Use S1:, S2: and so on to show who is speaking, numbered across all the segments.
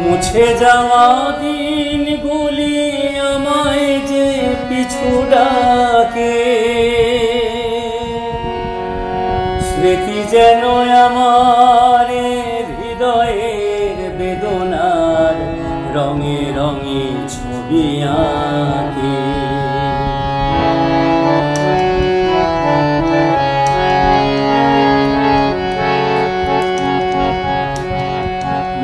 S1: মুছে যাওয়া দিনগুলি আমায় যে পিছু ডাকে, স্মৃতি যেন আমার হৃদয়ের বেদনার রঙে রঙে ছবি আঁকে।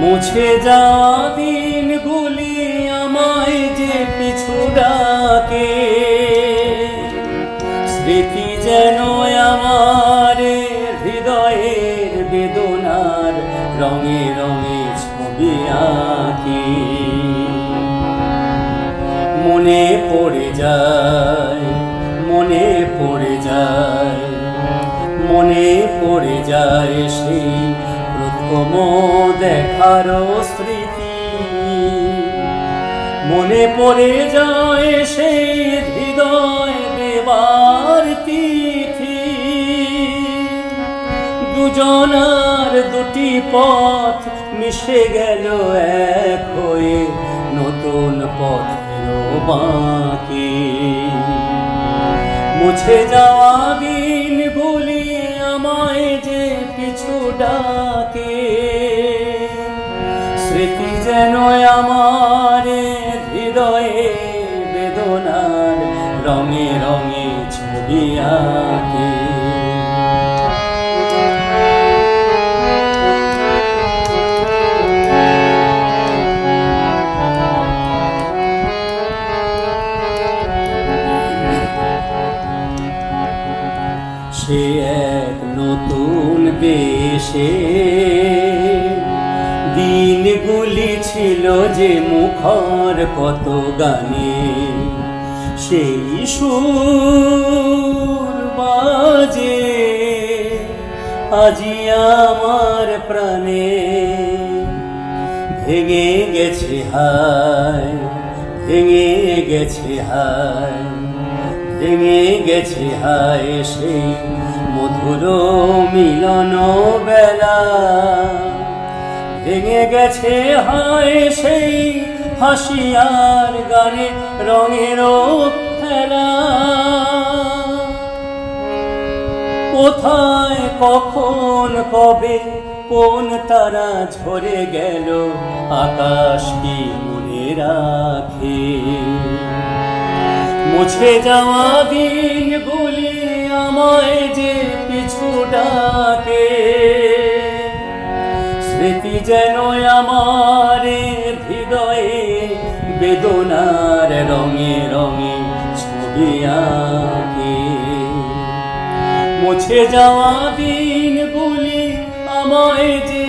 S1: মুছে যাওয়া দিনগুলি আমায় যে পিছু ডাকে, স্মৃতি যেন আমার হৃদয়ের বেদনার রঙে রঙে ছবি আঁকে। মনে পড়ে যায়, মনে পড়ে যায়, মনে পড়ে যায় সেই প্রথম দেখার স্মৃতি। মনে পড়ে যায় সেই হৃদয় দেবার তিথি। দুজনার দুটি পথ মিশে গেল এক হয়ে, নতুন পথের বাঁকে। মুছে যাওয়া দিনগুলি আমায় যে পিছু ডাকে, স্মৃতি যেন আমার হৃদয়ে বেদনার রঙে রঙে ছবি আঁকে। সে এক নতুন দেশে দিনগুলি ছিল যে মুখর কত গানে, সেই সুর বাজে আজি আমার প্রাণে। ভেঙে গেছে হায়, ভেঙে গেছে হায়, ভেঙে গেছে হায় সেই মধুর মিলন বেলা। ভেঙে গেছে হায় সেই হাসি আর গানে রঙের খেলা। কোথায় কখন কবে কোন তারা ঝরে গেল, আকাশ কি মনে রাখে? মুছে যাওয়া দিনগুলি আমায় যে পিছু ডাকে, স্মৃতি যেন আমার হৃদয়ে বেদনার রঙে রঙে ছবি আঁকে। মুছে যাওয়া দিনগুলি আমায় যে